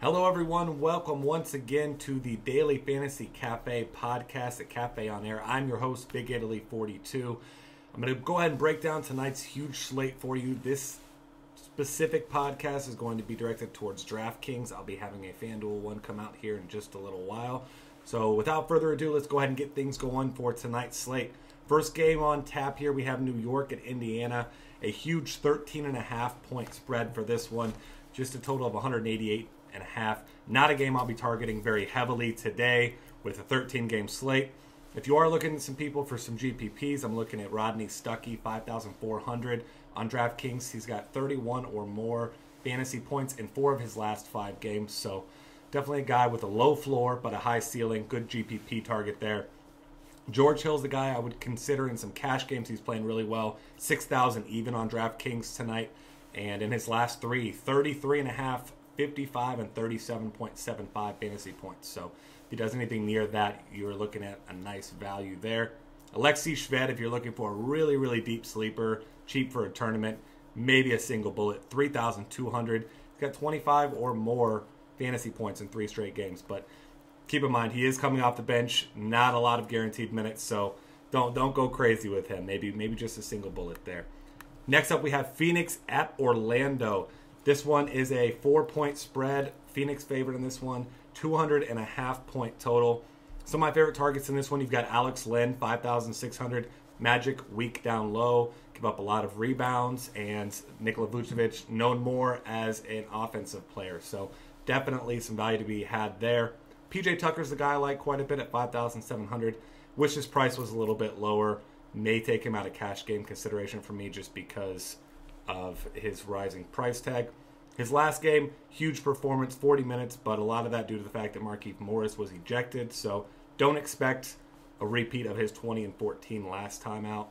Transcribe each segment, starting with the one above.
Hello, everyone. Welcome once again to the Daily Fantasy Cafe podcast at Cafe on Air. I'm your host, Big Italy 42. I'm going to go ahead and break down tonight's huge slate for you. This specific podcast is going to be directed towards DraftKings. I'll be having a FanDuel one come out here in just a little while. So without further ado, let's go ahead and get things going for tonight's slate. First game on tap here, we have New York at Indiana. A huge 13.5 point spread for this one. Just a total of 188.5. Not a game I'll be targeting very heavily today with a 13-game slate. If you are looking at some people for some GPPs, I'm looking at Rodney Stuckey, 5,400 on DraftKings. He's got 31 or more fantasy points in 4 of his last 5 games. So definitely a guy with a low floor but a high ceiling. Good GPP target there. George Hill's the guy I would consider in some cash games. He's playing really well. 6,000 even on DraftKings tonight. And in his last 3, 33.5, 55, and 37.75 fantasy points. So if he does anything near that, you're looking at a nice value there. Alexei Shved, if you're looking for a really, really deep sleeper, cheap for a tournament, maybe a single bullet, 3,200. He's got 25 or more fantasy points in 3 straight games. But keep in mind, he is coming off the bench. Not a lot of guaranteed minutes, so don't go crazy with him. Maybe just a single bullet there. Next up, we have Phoenix at Orlando. This one is a 4-point spread. Phoenix favored in this one, 200.5 point total. Some of my favorite targets in this one, you've got Alex Len, 5,600. Magic, weak down low, give up a lot of rebounds. And Nikola Vucevic, known more as an offensive player. So definitely some value to be had there. PJ Tucker's the guy I like quite a bit at 5,700. Wish his price was a little bit lower. May take him out of cash game consideration for me just because of his rising price tag. His last game, huge performance, 40 minutes, but a lot of that due to the fact that Markieff Morris was ejected. So don't expect a repeat of his 20 and 14 last time out.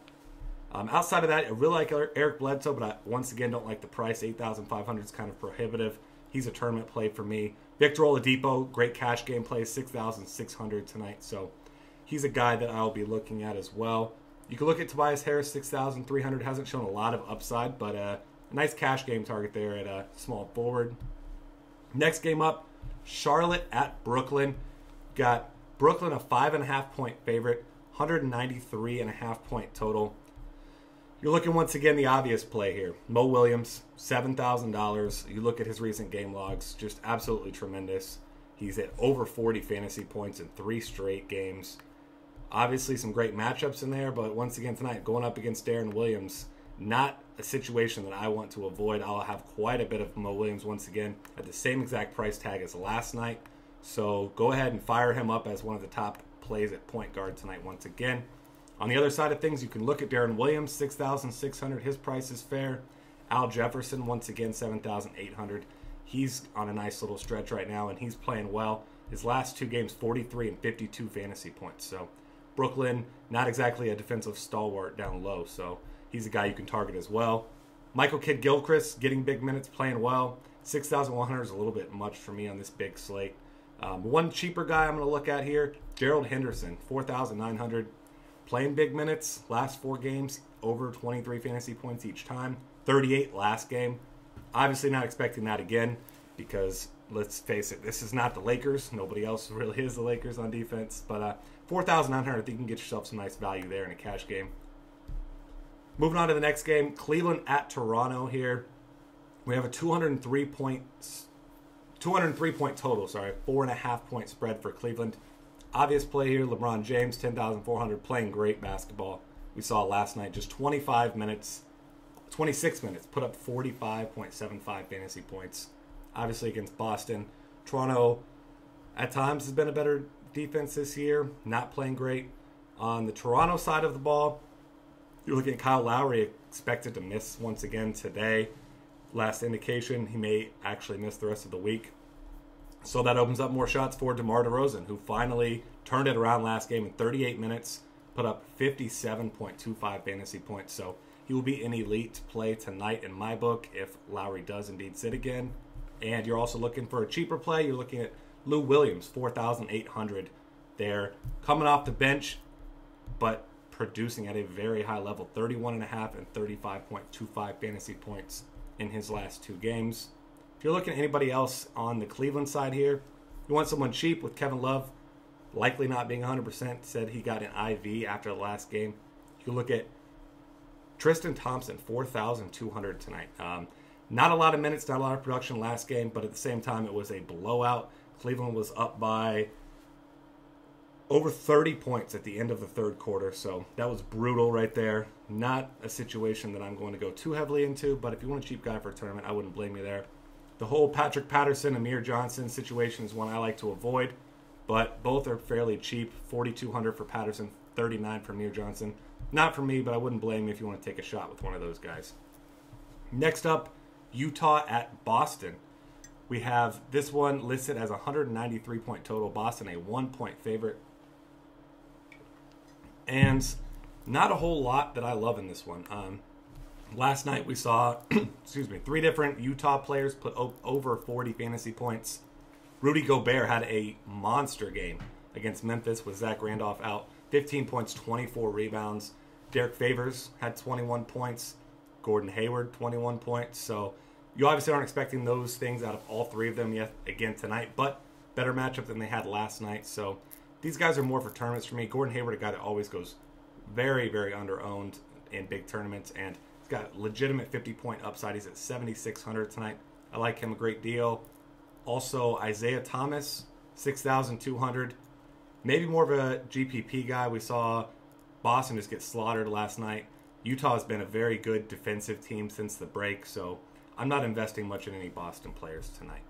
Outside of that, I really like Eric Bledsoe, but I once again don't like the price. 8,500 is kind of prohibitive. He's a tournament play for me. Victor Oladipo, great cash game play, 6,600 tonight. So he's a guy that I'll be looking at as well. You can look at Tobias Harris, 6,300. Hasn't shown a lot of upside, but a nice cash game target there at a small forward. Next game up, Charlotte at Brooklyn. Got Brooklyn a 5.5 point favorite, 193.5 point total. You're looking once again the obvious play here. Mo Williams, $7,000. You look at his recent game logs, just absolutely tremendous. He's at over 40 fantasy points in 3 straight games. Obviously some great matchups in there, but once again tonight, going up against Darren Williams, not a situation that I want to avoid. I'll have quite a bit of Mo Williams once again at the same exact price tag as last night. So go ahead and fire him up as one of the top plays at point guard tonight once again. On the other side of things, you can look at Darren Williams, 6,600. His price is fair. Al Jefferson, once again, 7,800. He's on a nice little stretch right now, and he's playing well. His last 2 games, 43 and 52 fantasy points. So Brooklyn, not exactly a defensive stalwart down low, so he's a guy you can target as well. Michael Kidd-Gilchrist, getting big minutes, playing well. 6,100 is a little bit much for me on this big slate. One cheaper guy I'm going to look at here, Gerald Henderson, 4,900. Playing big minutes, last 4 games, over 23 fantasy points each time. 38 last game. Obviously not expecting that again because, let's face it, this is not the Lakers. Nobody else really is the Lakers on defense. But 4,900, I think you can get yourself some nice value there in a cash game. Moving on to the next game, Cleveland at Toronto here. We have a 203 point total, 4.5 point spread for Cleveland. Obvious play here, LeBron James, 10,400, playing great basketball. We saw last night, just 26 minutes, put up 45.75 fantasy points. Obviously against Boston. Toronto, at times, has been a better defense this year, not playing great. On the Toronto side of the ball, you're looking at Kyle Lowry, expected to miss once again today. Last indication, he may actually miss the rest of the week. So that opens up more shots for DeMar DeRozan, who finally turned it around last game in 38 minutes, put up 57.25 fantasy points. So he will be an elite play tonight in my book if Lowry does indeed sit again. And you're also looking for a cheaper play. You're looking at Lou Williams, 4,800 there. Coming off the bench, but producing at a very high level, 31.5 and 35.25 fantasy points in his last 2 games. If you're looking at anybody else on the Cleveland side here, you want someone cheap with Kevin Love, likely not being 100%, said he got an IV after the last game. You can look at Tristan Thompson, 4,200 tonight. Not a lot of minutes, not a lot of production last game, but at the same time, it was a blowout. Cleveland was up by over 30 points at the end of the third quarter, so that was brutal right there. Not a situation that I'm going to go too heavily into, but if you want a cheap guy for a tournament, I wouldn't blame you there. The whole Patrick Patterson, Amir Johnson situation is one I like to avoid, but both are fairly cheap. 4,200 for Patterson, 39 for Amir Johnson. Not for me, but I wouldn't blame you if you want to take a shot with one of those guys. Next up, Utah at Boston. We have this one listed as a 193-point total. Boston, a 1-point favorite. And not a whole lot that I love in this one. Last night we saw, 3 different Utah players put over 40 fantasy points. Rudy Gobert had a monster game against Memphis with Zach Randolph out. 15 points, 24 rebounds. Derek Favors had 21 points. Gordon Hayward, 21 points. So you obviously aren't expecting those things out of all 3 of them yet again tonight, but better matchup than they had last night. So these guys are more for tournaments for me. Gordon Hayward, a guy that always goes very, very under-owned in big tournaments, and he's got legitimate 50-point upside. He's at 7,600 tonight. I like him a great deal. Also, Isaiah Thomas, 6,200. Maybe more of a GPP guy. We saw Boston just get slaughtered last night. Utah has been a very good defensive team since the break, so I'm not investing much in any Boston players tonight.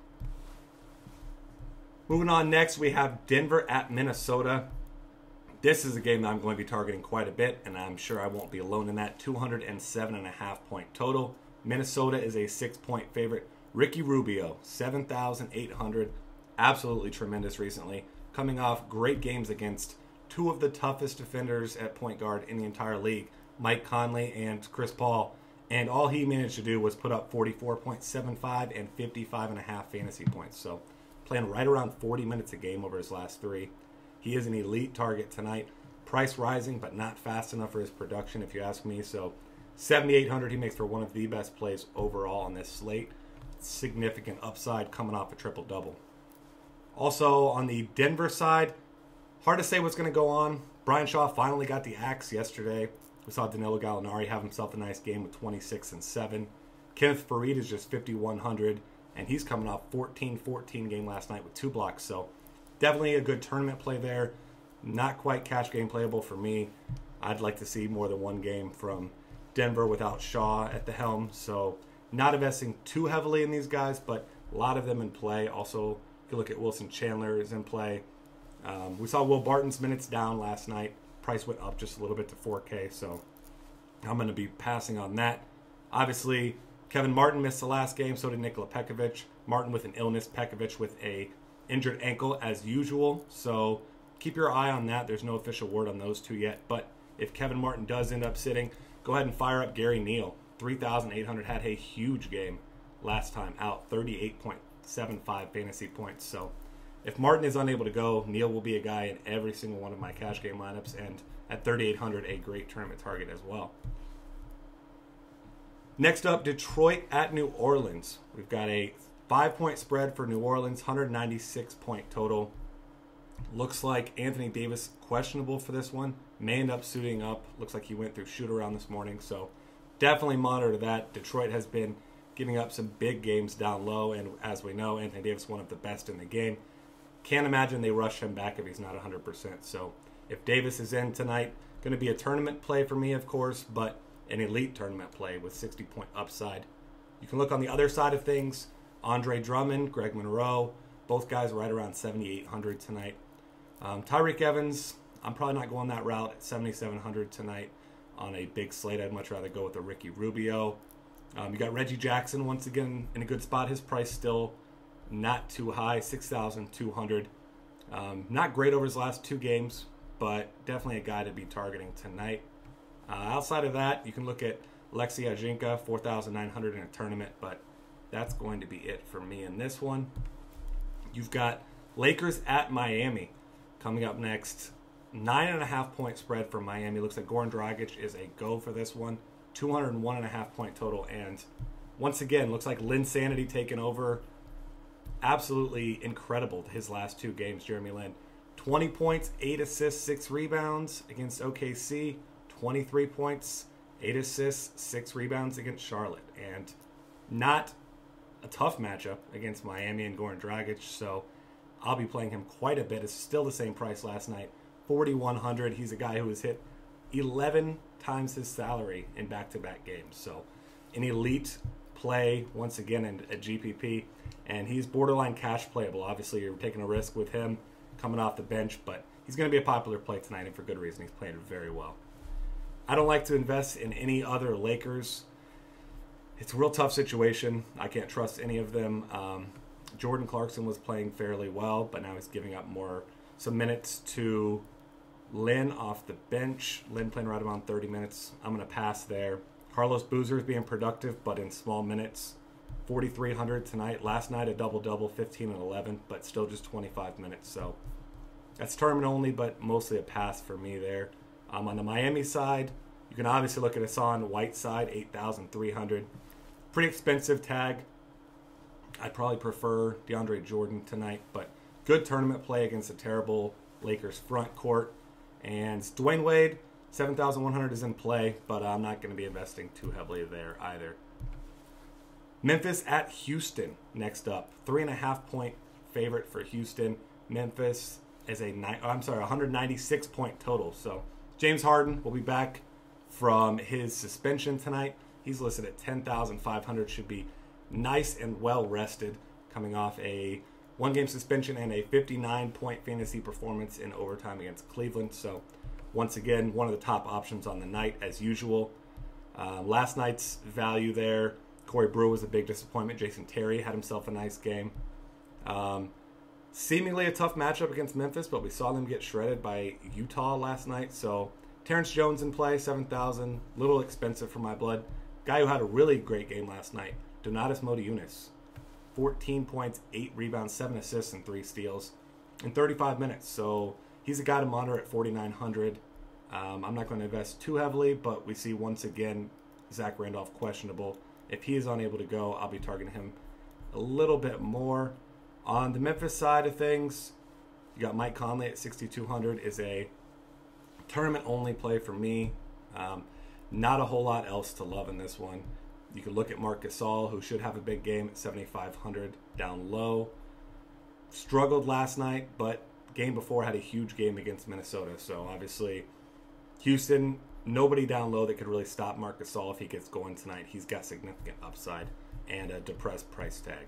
Moving on next, we have Denver at Minnesota. This is a game that I'm going to be targeting quite a bit, and I'm sure I won't be alone in that. 207.5-point total. Minnesota is a 6-point favorite. Ricky Rubio, 7,800. Absolutely tremendous recently. Coming off great games against 2 of the toughest defenders at point guard in the entire league, Mike Conley and Chris Paul. And all he managed to do was put up 44.75 and 55.5 fantasy points. So playing right around 40 minutes a game over his last 3. He is an elite target tonight. Price rising, but not fast enough for his production, if you ask me. So 7,800, he makes for one of the best plays overall on this slate. Significant upside coming off a triple-double. Also, on the Denver side, hard to say what's going to go on. Brian Shaw finally got the axe yesterday. We saw Danilo Gallinari have himself a nice game with 26 and 7. Kenneth Faried is just 5,100, and he's coming off 14-14 game last night with 2 blocks. So definitely a good tournament play there. Not quite cash game playable for me. I'd like to see more than one game from Denver without Shaw at the helm. So not investing too heavily in these guys, but a lot of them in play. Also, if you look at Wilson Chandler is in play. We saw Will Barton's minutes down last night. Price went up just a little bit to 4K, so I'm going to be passing on that. Obviously, Kevin Martin missed the last game, so did Nikola Pekovic. Martin with an illness, Pekovic with a injured ankle as usual, so keep your eye on that. There's no official word on those 2 yet, but if Kevin Martin does end up sitting, go ahead and fire up Gary Neal. 3,800, had a huge game last time out, 38.75 fantasy points. So if Martin is unable to go, Neal will be a guy in every single one of my cash game lineups, and at 3,800, a great tournament target as well. Next up, Detroit at New Orleans. We've got a 5-point spread for New Orleans, 196-point total. Looks like Anthony Davis questionable for this one. May end up suiting up. Looks like he went through shoot-around this morning, so definitely monitor that. Detroit has been giving up some big games down low, and as we know, Anthony Davis one of the best in the game. Can't imagine they rush him back if he's not 100%. So if Davis is in tonight, going to be a tournament play for me, of course, but an elite tournament play with 60-point upside. You can look on the other side of things. Andre Drummond, Greg Monroe, both guys right around 7,800 tonight. Tyreek Evans, I'm probably not going that route at 7,700 tonight on a big slate. I'd much rather go with a Ricky Rubio. You got Reggie Jackson once again in a good spot. His price still not too high, 6,200. Not great over his last 2 games, but definitely a guy to be targeting tonight. Outside of that, you can look at Alexei Ajinka, 4,900 in a tournament, but that's going to be it for me in this one. You've got Lakers at Miami coming up next. 9.5-point spread for Miami. Looks like Goran Dragic is a go for this one. 201.5-point total and once again, looks like Linsanity taking over. Absolutely incredible his last 2 games, Jeremy Lin. 20 points, 8 assists, 6 rebounds against OKC. 23 points, 8 assists, 6 rebounds against Charlotte. And not a tough matchup against Miami and Goran Dragic, so I'll be playing him quite a bit. It's still the same price last night, $4,100. He's a guy who has hit 11 times his salary in back-to-back games. So an elite play, once again, in a GPP. And he's borderline cash playable. Obviously, you're taking a risk with him coming off the bench, but he's going to be a popular play tonight, and for good reason. He's playing very well. I don't like to invest in any other Lakers. It's a real tough situation. I can't trust any of them. Jordan Clarkson was playing fairly well, but now he's giving up some minutes to Lin off the bench. Lin playing right around 30 minutes. I'm going to pass there. Carlos Boozer is being productive, but in small minutes. 4,300 tonight. Last night a double-double, 15 and 11, but still just 25 minutes. So that's tournament only, but mostly a pass for me there. On the Miami side, you can obviously look at Hassan Whiteside, 8,300. Pretty expensive tag. I'd probably prefer DeAndre Jordan tonight, but good tournament play against a terrible Lakers front court. And Dwayne Wade, 7,100 is in play, but I'm not going to be investing too heavily there either. Memphis at Houston next up. 3.5 point favorite for Houston. Memphis is a 196 point total. So James Harden will be back from his suspension tonight. He's listed at 10,500. Should be nice and well rested, coming off a 1-game suspension and a 59-point fantasy performance in overtime against Cleveland. So once again, one of the top options on the night as usual. Last night's value there, Corey Brewer was a big disappointment. Jason Terry had himself a nice game. Seemingly a tough matchup against Memphis, but we saw them get shredded by Utah last night. So Terrence Jones in play, 7,000, little expensive for my blood. Guy who had a really great game last night, Donatas Motiejunas, 14 points, 8 rebounds, 7 assists, and 3 steals in 35 minutes. So he's a guy to monitor at 4,900. I'm not going to invest too heavily, but we see once again Zach Randolph questionable. If he is unable to go, I'll be targeting him a little bit more. On the Memphis side of things, you got Mike Conley at 6,200 is a tournament-only play for me. Not a whole lot else to love in this one. You can look at Marc Gasol, who should have a big game at 7,500 down low. Struggled last night, but game before had a huge game against Minnesota. So obviously, Houston, nobody down low that could really stop Marc Gasol if he gets going tonight. He's got significant upside and a depressed price tag.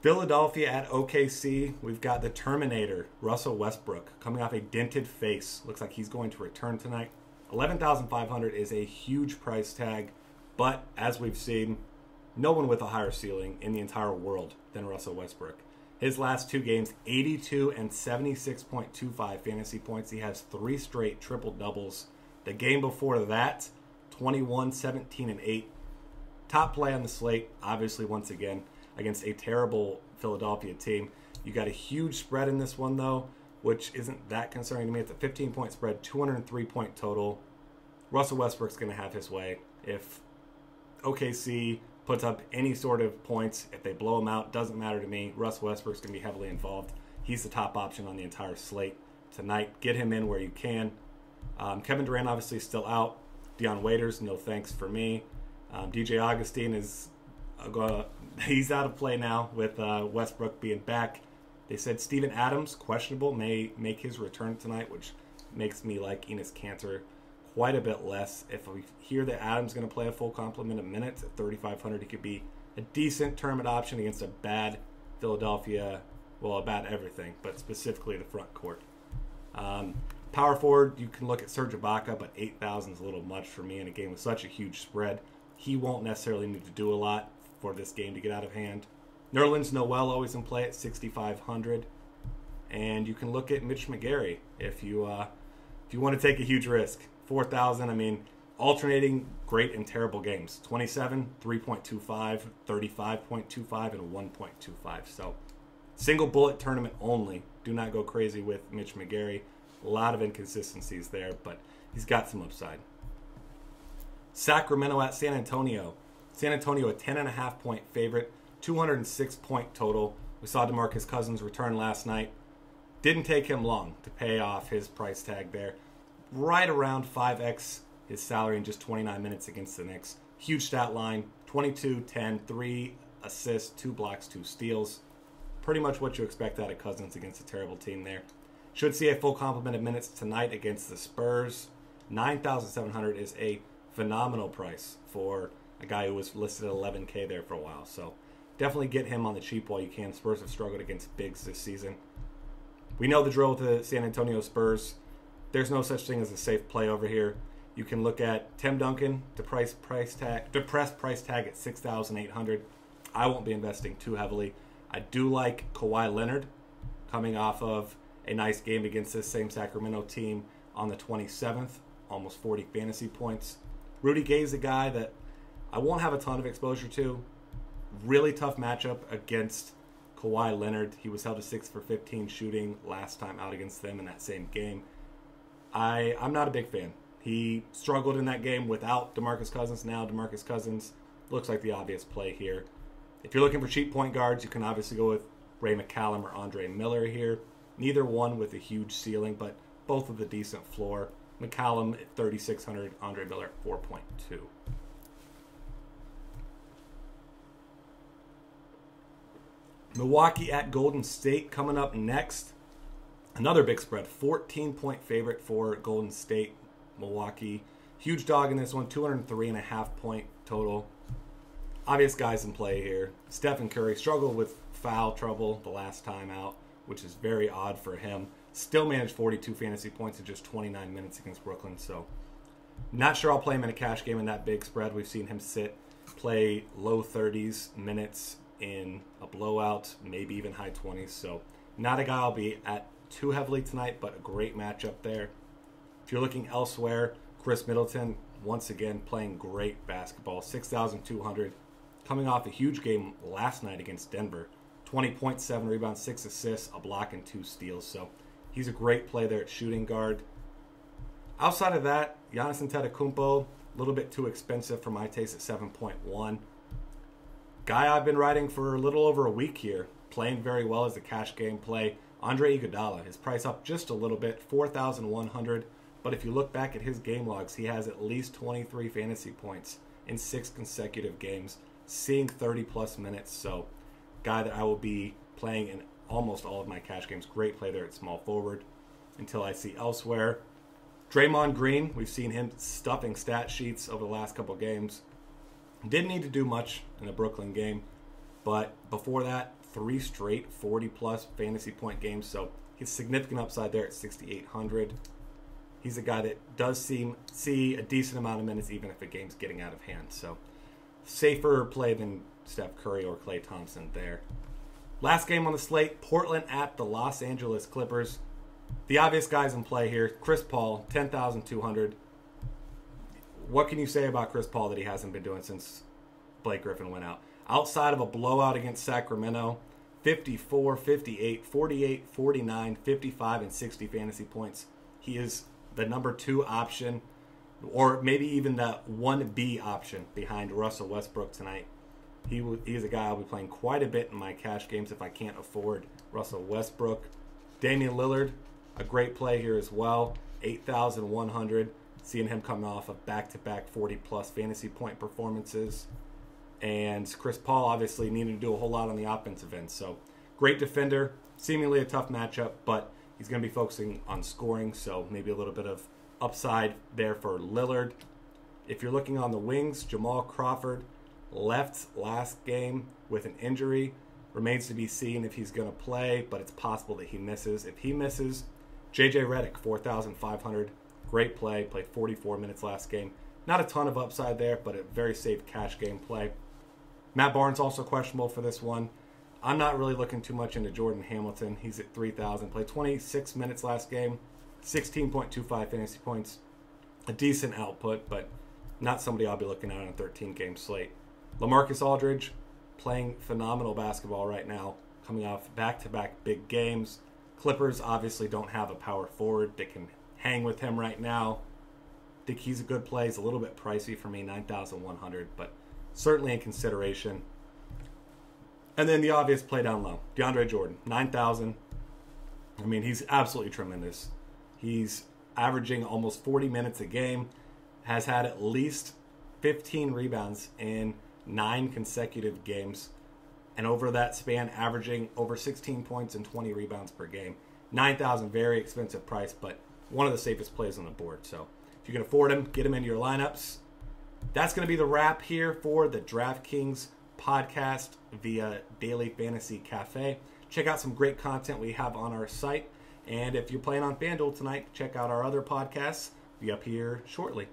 Philadelphia at OKC. We've got the Terminator, Russell Westbrook, coming off a dented face. Looks like he's going to return tonight. 11,500 is a huge price tag, but as we've seen, no one with a higher ceiling in the entire world than Russell Westbrook. His last 2 games, 82 and 76.25 fantasy points. He has 3 straight triple-doubles. The game before that, 21, 17, and 8. Top play on the slate, obviously, once again, against a terrible Philadelphia team. You got a huge spread in this one, though, which isn't that concerning to me. It's a 15-point spread, 203-point total. Russell Westbrook's going to have his way. If OKC puts up any sort of points, if they blow him out, doesn't matter to me. Russell Westbrook's going to be heavily involved. He's the top option on the entire slate tonight. Get him in where you can. Kevin Durant obviously still out. Deion Waiters, no thanks for me. DJ Augustine is he's out of play now with Westbrook being back. They said Steven Adams, questionable, may make his return tonight, which makes me like Enes Kanter quite a bit less. If we hear that Adams going to play a full complement of minutes at 3,500, he could be a decent tournament option against a bad Philadelphia, well, a bad everything, but specifically the front court. Power forward, you can look at Serge Ibaka, but 8,000 is a little much for me in a game with such a huge spread. He won't necessarily need to do a lot for this game to get out of hand. Nerlens Noel always in play at 6,500, and you can look at Mitch McGary if you want to take a huge risk. 4,000. I mean, alternating great and terrible games. 27, 3.25, 35.25, and 1.25. So, single bullet tournament only. Do not go crazy with Mitch McGary. A lot of inconsistencies there, but he's got some upside. Sacramento at San Antonio. San Antonio a 10.5-point favorite, 206-point total. We saw DeMarcus Cousins return last night. Didn't take him long to pay off his price tag there. Right around 5x his salary in just 29 minutes against the Knicks. Huge stat line, 22, 10, 3 assists, 2 blocks, 2 steals. Pretty much what you expect out of Cousins against a terrible team there. Should see a full complement of minutes tonight against the Spurs. 9,700 is a phenomenal price for a guy who was listed at 11K there for a while. So definitely get him on the cheap while you can. Spurs have struggled against bigs this season. We know the drill with the San Antonio Spurs. There's no such thing as a safe play over here. You can look at Tim Duncan, depressed price tag at 6,800. I won't be investing too heavily. I do like Kawhi Leonard coming off of a nice game against this same Sacramento team on the 27th, almost 40 fantasy points. Rudy Gay's a guy that I won't have a ton of exposure to. Really tough matchup against Kawhi Leonard. He was held to 6 for 15 shooting last time out against them in that same game. I'm not a big fan. He struggled in that game without DeMarcus Cousins. Now DeMarcus Cousins looks like the obvious play here. If you're looking for cheap point guards, you can obviously go with Ray McCallum or Andre Miller here. Neither one with a huge ceiling, but both with a decent floor. McCallum at 3,600, Andre Miller at 4.2. Milwaukee at Golden State coming up next. Another big spread, 14-point favorite for Golden State. Milwaukee, huge dog in this one, 203.5-point total. Obvious guys in play here. Stephen Curry struggled with foul trouble the last time out, which is very odd for him. Still managed 42 fantasy points in just 29 minutes against Brooklyn. So not sure I'll play him in a cash game in that big spread. We've seen him play low 30s minutes in a blowout, maybe even high 20s. So not a guy I'll be at too heavily tonight, but a great matchup there. If you're looking elsewhere, Chris Middleton, once again, playing great basketball. 6,200, coming off a huge game last night against Denver. 20 points, 7 rebounds, 6 assists, a block, and 2 steals. So he's a great play there at shooting guard. Outside of that, Giannis Antetokounmpo, a little bit too expensive for my taste at 7.1. Guy I've been riding for a little over a week here, playing very well as a cash game play. Andre Iguodala, his price up just a little bit, 4,100. But if you look back at his game logs, he has at least 23 fantasy points in 6 consecutive games, seeing 30-plus minutes. So, guy that I will be playing in almost all of my cash games. Great play there at small forward until I see elsewhere. Draymond Green, we've seen him stuffing stat sheets over the last couple games. Didn't need to do much in the Brooklyn game, but before that, 3 straight 40-plus fantasy point games. So, he's significant upside there at 6,800. He's a guy that does see a decent amount of minutes even if a game's getting out of hand. So safer play than Steph Curry or Klay Thompson there. Last game on the slate, Portland at the Los Angeles Clippers. The obvious guys in play here, Chris Paul, 10,200. What can you say about Chris Paul that he hasn't been doing since Blake Griffin went out? Outside of a blowout against Sacramento, 54, 58, 48, 49, 55, and 60 fantasy points. He is the number 2 option, or maybe even the 1B option behind Russell Westbrook tonight. He is a guy I'll be playing quite a bit in my cash games if I can't afford Russell Westbrook. Damian Lillard, a great play here as well, 8,100. Seeing him coming off of back-to-back 40-plus fantasy point performances. And Chris Paul obviously needed to do a whole lot on the offensive end. So great defender, seemingly a tough matchup, but he's going to be focusing on scoring, so maybe a little bit of upside there for Lillard. If you're looking on the wings, Jamal Crawford left last game with an injury. Remains to be seen if he's going to play, but it's possible that he misses. If he misses, J.J. Redick, 4,500. Great play. Played 44 minutes last game. Not a ton of upside there, but a very safe cash game play. Matt Barnes also questionable for this one. I'm not really looking too much into Jordan Hamilton. He's at 3,000. Played 26 minutes last game. 16.25 fantasy points. A decent output, but not somebody I'll be looking at on a 13-game slate. LaMarcus Aldridge playing phenomenal basketball right now, coming off back-to-back big games. Clippers obviously don't have a power forward that can hang with him right now. I think he's a good play. He's a little bit pricey for me, 9,100, but certainly in consideration. And then the obvious play down low, DeAndre Jordan, 9,000. I mean, he's absolutely tremendous. He's averaging almost 40 minutes a game, has had at least 15 rebounds in 9 consecutive games, and over that span, averaging over 16 points and 20 rebounds per game. 9,000, very expensive price, but one of the safest plays on the board. So if you can afford him, get him into your lineups. That's going to be the wrap here for the DraftKings podcast via Daily Fantasy Cafe. Check out some great content we have on our site. And if you're playing on FanDuel tonight, check out our other podcasts. Be up here shortly.